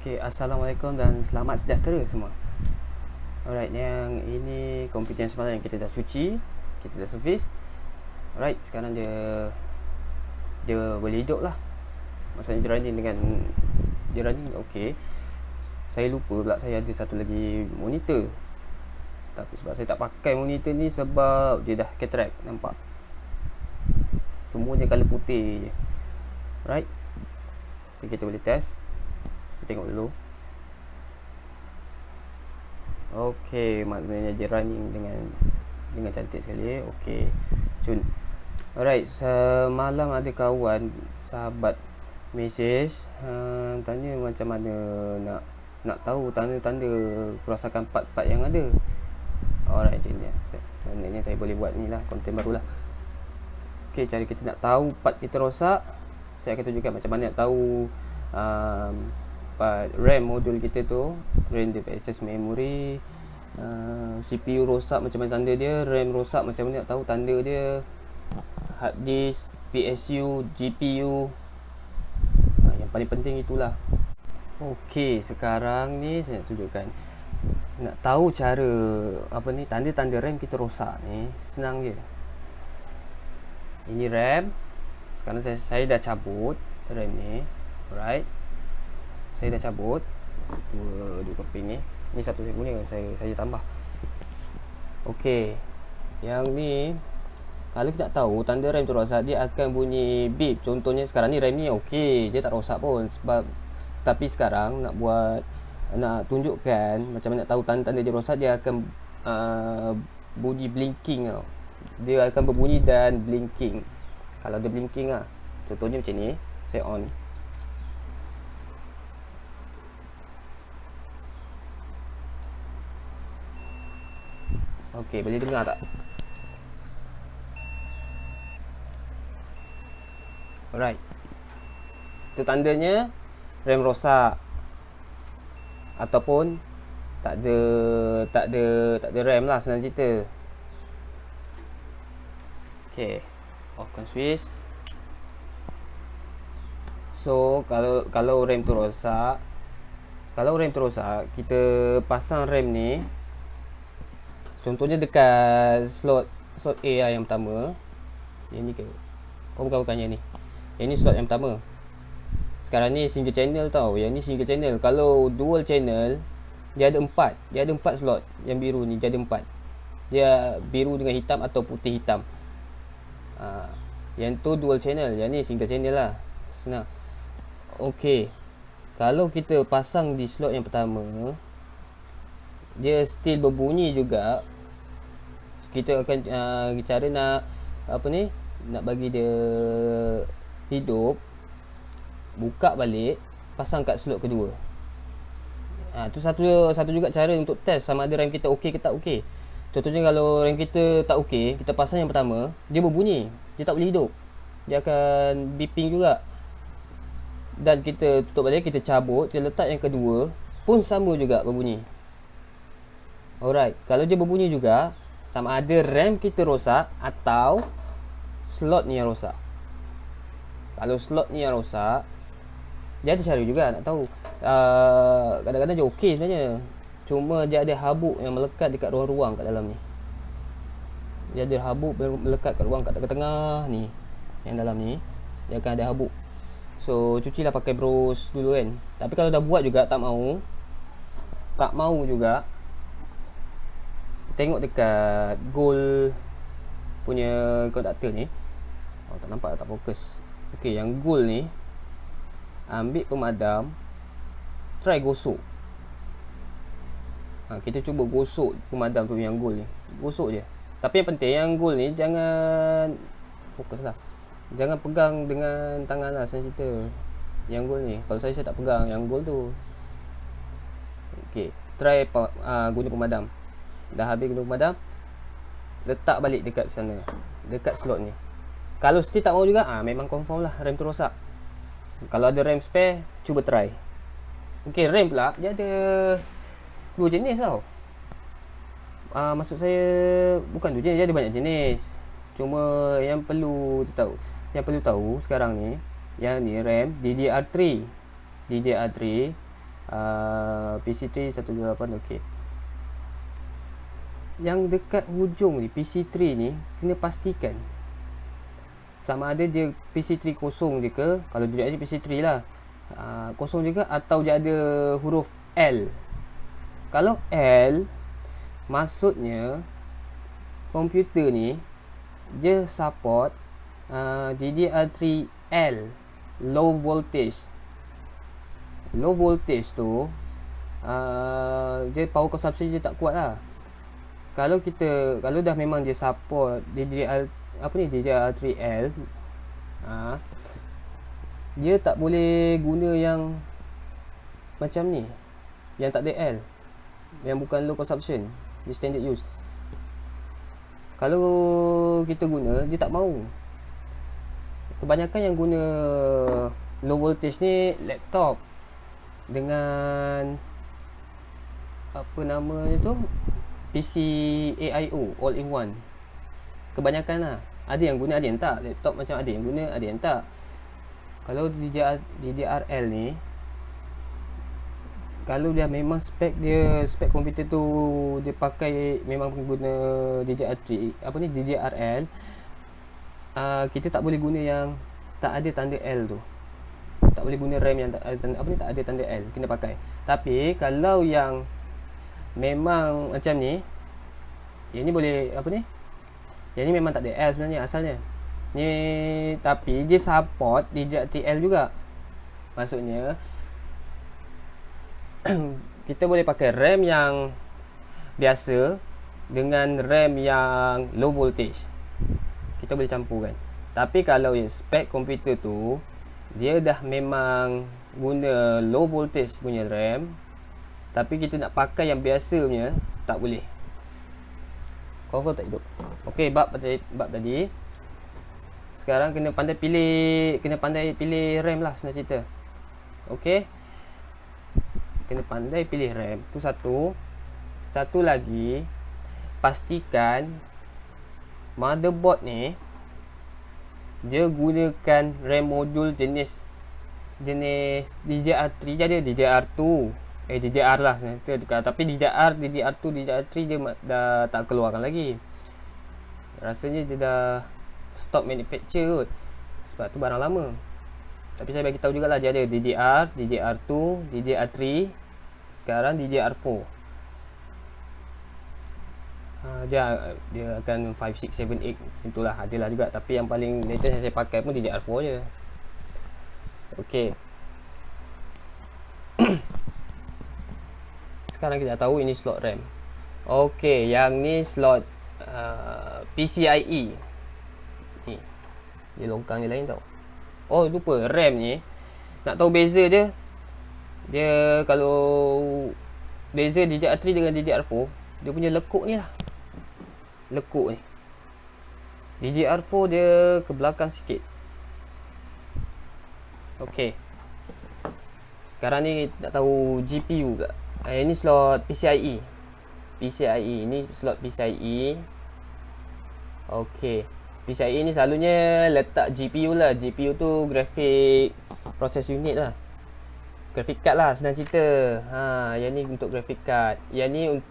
Okay, Assalamualaikum dan selamat sejahtera semua. Alright, yang ini komputer yang semalam yang kita dah cuci, kita dah servis. Alright, sekarang dia boleh hidup lah. Maksudnya dia running dengan dia running okey. Saya lupa pula saya ada satu lagi monitor. Tapi sebab saya tak pakai monitor ni sebab dia dah cataract, nampak. Semuanya colour putih je. Right? Jadi kita boleh test. Kita tengok dulu. Okey, maknanya dia running dengan cantik sekali. Okey. Cun. Alright, semalam ada kawan sahabat message tanya macam mana nak tahu tanda-tanda kerosakan part-part yang ada. Alright, ini maknanya saya boleh buat ni lah, konten barulah. Okey, cara kita nak tahu part kita rosak, saya akan tunjukkan macam mana nak tahu part RAM modul kita tu, random access memory, CPU rosak macam mana tanda dia, RAM rosak macam mana nak tahu tanda dia, hard disk, PSU, GPU. Yang paling penting itulah. Okey, sekarang ni saya nak tunjukkan. Nak tahu cara tanda-tanda RAM kita rosak ni, senang je. Ini RAM. Sekarang saya dah cabut RAM ni. Alright. Saya dah cabut dua keping ni. Ni satu saya guna, saya tambah. Okey. Yang ni kalau kita tak tahu tanda RAM tu rosak, dia akan bunyi beep. Contohnya sekarang ni RAM ni okey, dia tak rosak pun sebab, tapi sekarang nak tunjukkan macam mana nak tahu tanda-tanda dia rosak, dia akan bunyi blinking tau. Dia akan berbunyi dan blinking. Kalau dia blinking lah, contohnya macam ni, saya on. Okey, boleh dengar tak? Alright. Itu tandanya RAM rosak ataupun tak ada RAM lah, senang cerita. Okey, offkan switch. So kalau RAM tu rosak, kita pasang RAM ni. Contohnya dekat slot A lah yang pertama. Yang ni ke? Oh, bukan yang ni. Yang ni slot yang pertama. Sekarang ni single channel tau. Yang ni single channel. Kalau dual channel, dia ada 4. Dia ada 4 slot. Yang biru ni dia ada 4. Dia biru dengan hitam atau putih hitam. Yang tu dual channel. Yang ni single channel lah. Senang. Okey. Kalau kita pasang di slot yang pertama, dia still berbunyi juga. Kita akan cara nak nak bagi dia hidup, buka balik, pasang kat slot kedua. Tu satu juga cara untuk test sama ada RAM kita okey ke tak okey. Contohnya kalau RAM kita tak okey, kita pasang yang pertama, dia berbunyi, dia tak boleh hidup, dia akan beeping juga. Dan kita tutup balik, kita cabut, kita letak yang kedua, pun sama juga berbunyi. Alright, kalau dia berbunyi juga, sama ada RAM kita rosak atau slot ni yang rosak. Kalau slot ni yang rosak, dia ada cara juga nak tahu. Kadang-kadang dia okey sebenarnya, cuma dia ada habuk yang melekat dekat ruang-ruang kat dalam ni. Dia ada habuk melekat kat ruang kat tengah-tengah ni, yang dalam ni dia akan ada habuk. So cucilah pakai brush dulu kan. Tapi kalau dah buat juga tak mau juga, tengok dekat gold punya kontaktor ni. Tak nampak, tak fokus. Okey, yang gold ni, ambil pemadam, try gosok. Kita cuba gosok pemadam tu yang gold ni. Gosok je. Tapi yang penting yang gold ni jangan fokus lah. Jangan pegang dengan tangan lah, saya cerita. Yang gold ni, kalau saya tak pegang yang gold tu. Okey, try guna pemadam. Dah habis guna pemadam, letak balik dekat sana, dekat slot ni. Kalau still tak mau juga, memang confirm lah RAM tu rosak. Kalau ada RAM spare, cuba try. Okey, RAM pula dia ada dua jenis tau. Maksud saya bukan dua jenis, dia ada banyak jenis. Cuma yang perlu tahu sekarang ni, yang ni RAM DDR3 PC3 128. okey. Yang dekat hujung ni PC3 ni kena pastikan sama ada dia PC3 kosong je ke. Kalau dia ada PC3 lah, kosong je ke, atau dia ada huruf L. Kalau L, maksudnya komputer ni dia support DDR3L, low voltage. Low voltage tu dia power consumption dia tak kuat lah. Kalau dah memang dia support DDR3L, dia tak boleh guna yang macam ni, yang tak ada L, yang bukan low consumption, dia standard use. Kalau kita guna, dia tak mau. Kebanyakan yang guna low voltage ni laptop dengan apa namanya tu, PC AIO, all in one. Kebanyakan lah. Ada yang guna, ada yang tak. Laptop macam ada yang guna, ada yang tak. Kalau DDRL ni, kalau dia memang spek komputer tu dia pakai memang guna DDRL, kita tak boleh guna yang tak ada tanda L tu. Tak boleh guna RAM yang tak ada tanda L, kena pakai. Tapi kalau yang memang macam ni, yang ni boleh yang ni memang tak ada L sebenarnya asalnya. Ni tapi dia support DDR3L juga. Maksudnya kita boleh pakai RAM yang biasa dengan RAM yang low voltage. Kita boleh campurkan. Tapi kalau yang spek komputer tu dia dah memang guna low voltage punya RAM, tapi kita nak pakai yang biasa punya, tak boleh. Cover tak hidup. Okey, bab tadi. Sekarang kena pandai pilih RAM lah senang cerita. Okey. Kena pandai pilih RAM. Tu satu. Satu lagi, pastikan motherboard ni dia gunakan RAM modul jenis DDR3 je ada, DDR2. DDR lah sebenarnya. Tapi DDR2, DDR3 dia dah tak keluarkan lagi. Rasanya dia dah stop manufacture kot. Sebab tu barang lama. Tapi saya bagi tahu jugalah dia ada DDR, DDR2, DDR3, sekarang DDR4. Dia akan 5, 6, 7, 8 itulah, adalah juga. Tapi yang paling latest yang saya pakai pun DDR4 je. Okey. Sekarang kita dah tahu ini slot RAM. Okey, yang ni slot PCIe. Ni. Dia longkang dia lain tau. Oh, lupa, RAM ni nak tahu beza dia. Dia kalau beza DDR3 dengan DDR4, dia punya lekuk ni lah. Lekuk ni. DDR4 dia ke belakang sikit. Okey. Sekarang ni nak tahu GPU pula. Ini slot PCIe. Ini slot PCIe. Okey. PCIe ni selalunya letak GPU lah. GPU tu graphic process unit lah. Graphic card lah senang cerita. Yang ni untuk graphic card. Yang ni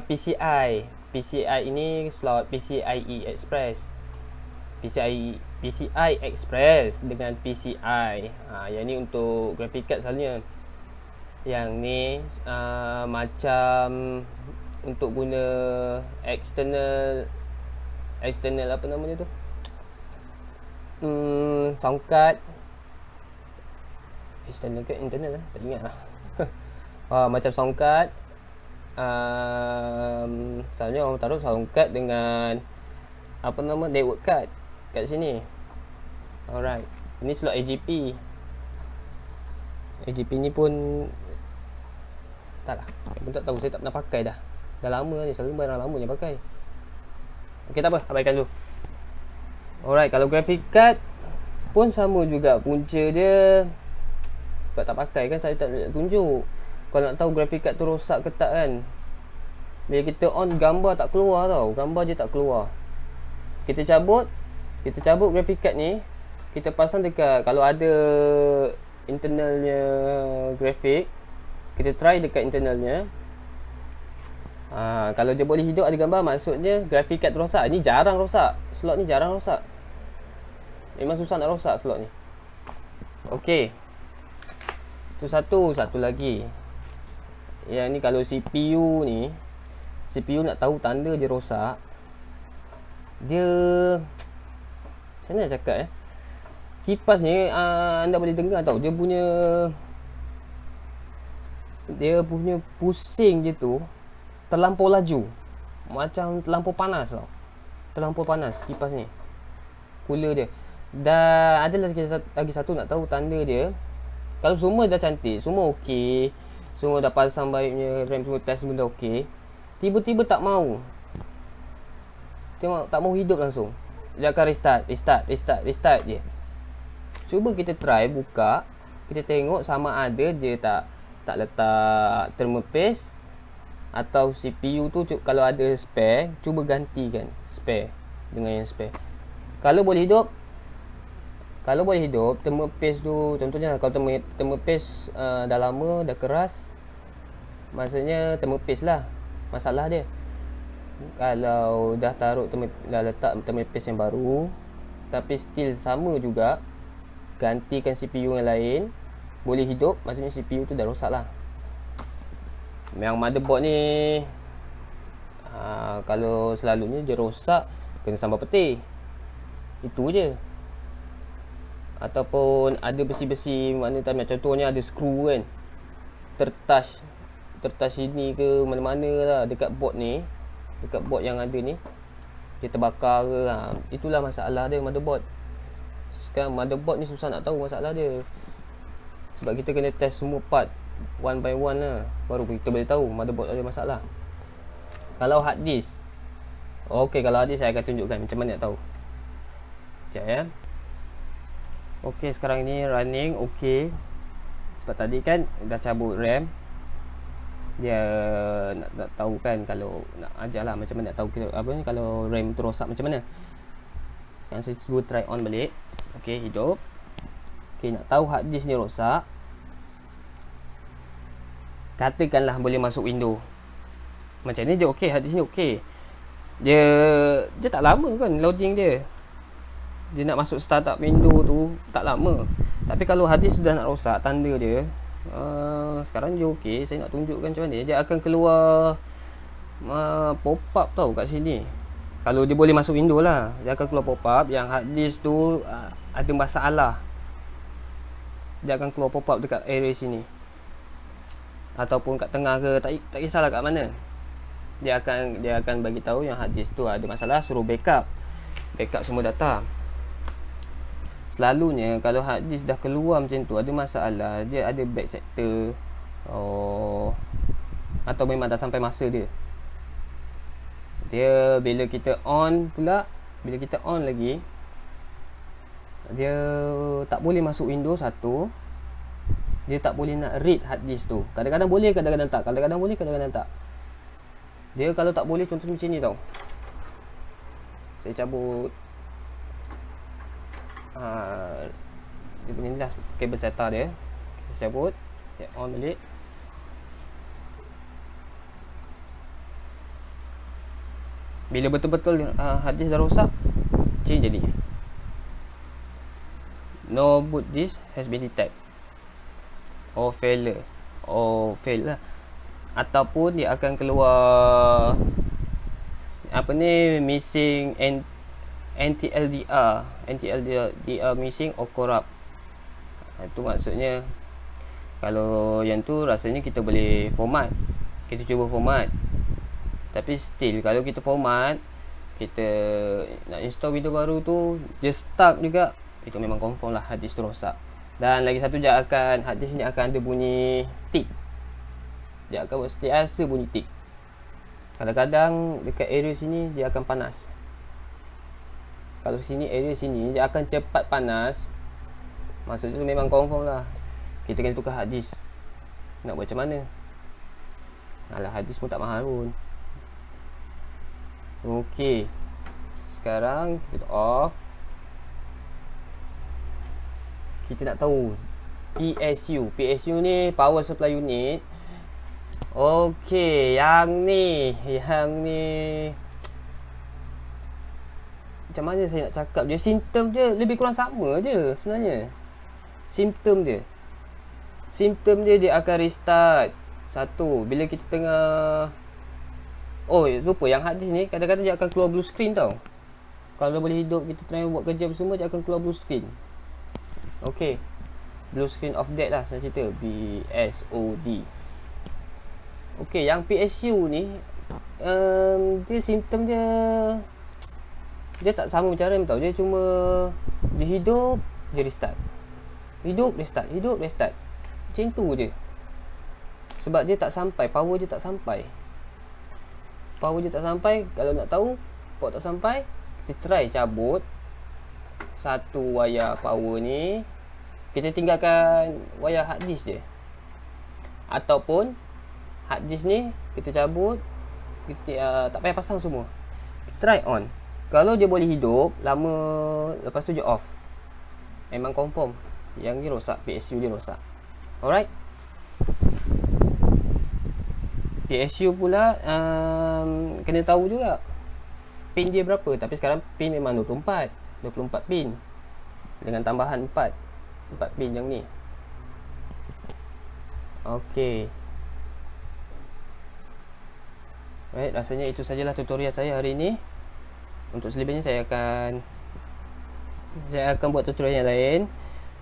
PCI. PCI ini slot PCIe Express. PCI Express dengan PCI. Yang ni untuk graphic card selalunya. Yang ni macam untuk guna external apa namanya tu, sound card. External ke internal lah, tak ingat lah. Macam sound card. Selalunya orang taruh sound card dengan apa nama, network card kat sini. Alright, ini slot AGP. AGP ni pun tak lah, saya pun tak tahu, saya tak pernah pakai dah. Dah lama ni, selalu barang lama je pakai. Okey, tak apa, abaikan dulu. Alright, kalau graphic card pun sama juga. Punca dia sebab tak pakai kan, saya tak nak tunjuk. Kalau nak tahu graphic card tu rosak ke tak kan, bila kita on, gambar tak keluar tau. Gambar je tak keluar. Kita cabut graphic card ni, kita pasang dekat, kalau ada internalnya graphic, Kita try dekat internalnya. Kalau dia boleh hidup ada gambar, maksudnya graphic card rosak. Ni jarang rosak. Slot ni jarang rosak. Memang susah nak rosak slot ni. Okey. Tu satu lagi. Yang ni kalau CPU ni, CPU nak tahu tanda dia rosak. Dia macam mana nak cakap kipas ni anda boleh dengar tau. Dia punya pusing je tu terlampau laju. Macam terlampau panas tau. Terlampau panas kipas ni. Cooler dia. Dan ada lagi satu nak tahu tanda dia. Kalau semua dah cantik, semua okey, semua dah pasang baiknya, RAM semua test semua dah okey, tiba-tiba tak mau. Dia tak mau hidup langsung. Dia akan restart je. Cuba kita try buka, kita tengok sama ada dia tak letak thermal paste, atau CPU tu kalau ada spare, cuba gantikan spare dengan yang spare. Kalau boleh hidup, thermal paste tu, contohnya kalau thermal paste dah lama, dah keras, maksudnya thermal paste lah masalah dia. Kalau dah letak thermal paste yang baru tapi still sama juga, gantikan CPU yang lain, boleh hidup, maksudnya CPU tu dah rosak lah. Yang motherboard ni kalau selalunya dia rosak, kena sambal peti, itu je. Ataupun ada besi-besi, mana time, contohnya ada skru kan, tertas sini ke mana-mana lah dekat board ni, dekat board yang ada ni, dia terbakar ke. Itulah masalah dia motherboard. Sekarang motherboard ni susah nak tahu masalah dia, sebab kita kena test semua part one by one lah, baru kita boleh tahu motherboard ada masalah. Kalau hard disk, okey, kalau hard disk saya akan tunjukkan macam mana nak tahu. Sekejap ya. Okey, sekarang ni running okey. Sebab tadi kan dah cabut RAM. Dia nak tahu kan, kalau nak ajar lah macam mana nak tahu kita apa ni, kalau RAM tu rosak macam mana. Sekarang saya cuba try on balik. Okey, hidup. Okey, nak tahu hard disk ni rosak, katakanlah boleh masuk window. Macam ni je okey, hard disk ni okey. Dia tak lama kan loading dia. Dia nak masuk startup window tu tak lama. Tapi kalau hard disk sudah nak rosak, tanda dia sekarang je okey. Saya nak tunjukkan macam mana. Dia akan keluar pop up tau kat sini. Kalau dia boleh masuk window lah, dia akan keluar pop up yang hard disk tu ada masalah. Dia akan keluar pop up dekat area sini, ataupun kat tengah ke, tak kisahlah kat mana. Dia akan bagi tahu yang hard disk tu ada masalah, suruh backup semua data. Selalunya kalau hard disk dah keluar macam tu, ada masalah, dia ada back sector, atau memang dah sampai masa dia. Dia bila kita on lagi, dia tak boleh masuk Windows 1. Dia tak boleh nak read hard disk tu. Kadang-kadang boleh, kadang-kadang tak. Kadang-kadang boleh, kadang-kadang tak. Dia kalau tak boleh, contoh macam ni tau. Saya cabut dia punya ni lah, kabel SATA dia. Saya cabut, saya on balik. Bila betul-betul hard disk dah rosak, change jadi no boot disk has been detected, fail lah. Ataupun dia akan keluar apa ni, missing NTLDR missing or corrupt. Itu maksudnya kalau yang tu rasanya kita boleh format. Kita cuba format. Tapi still kalau kita format, kita nak install video baru tu, dia stuck juga, itu memang confirm lah hard disk tu rosak. Dan lagi satu, hard disk ni akan ada bunyi tick. Dia akan sentiasa bunyi tick. Kadang-kadang dekat area sini dia akan panas. Kalau sini, area sini dia akan cepat panas. Maksudnya memang confirm lah kita kena tukar hard disk. Nak buat macam mana? Alah, hard disk pun tak mahal pun. Okey, sekarang kita off. Kita nak tahu PSU ni, power supply unit. Okey, yang ni macam mana saya nak cakap dia, simptom dia lebih kurang sama je sebenarnya. Simptom dia dia akan restart. Satu, bila kita tengah lupa yang hard disk ni kadang-kadang dia akan keluar blue screen tau. Kalau boleh hidup kita try buat kerja semua, dia akan keluar blue screen. Okey. Blue screen of death lah saya cerita, BSOD. Okey, yang PSU ni dia simptom dia tak sama macam RAM tau. Dia cuma dia hidup, dia restart. Hidup, restart. Macam tu je. Sebab dia tak sampai, power dia tak sampai. Kalau nak tahu power tak sampai, kita try cabut satu wayar power ni. Kita tinggalkan wayar hard disk je. Ataupun hard disk ni kita cabut, kita tak payah pasang semua. Kita try on. Kalau dia boleh hidup lama, lepas tu je off. Memang confirm yang ni rosak, PSU dia rosak. Alright. PSU pula kena tahu juga pin dia berapa. Tapi sekarang pin memang 24 pin dengan tambahan 4 pin yang ni. Okey. Right, rasanya itu sajalah tutorial saya hari ini. Untuk selebihnya saya akan buat tutorial yang lain.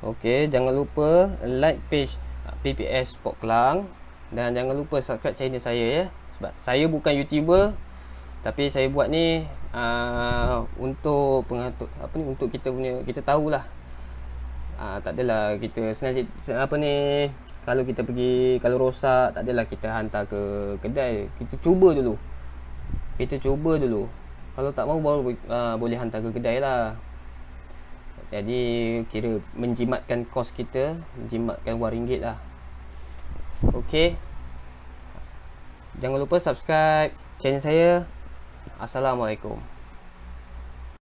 Okey, jangan lupa like page PPS Pok Kelang dan jangan lupa subscribe channel saya ya. Sebab saya bukan YouTuber, tapi saya buat ni untuk pengatur untuk kita tahulah. Tak adalah kita sengaja kalau kita pergi, kalau rosak tak adalah kita hantar ke kedai. Kita cuba dulu. Kalau tak mau baru boleh hantar ke kedai lah. Jadi kira menjimatkan kos kita, menjimatkan RM1 lah. Okey. Jangan lupa subscribe channel saya. Assalamualaikum.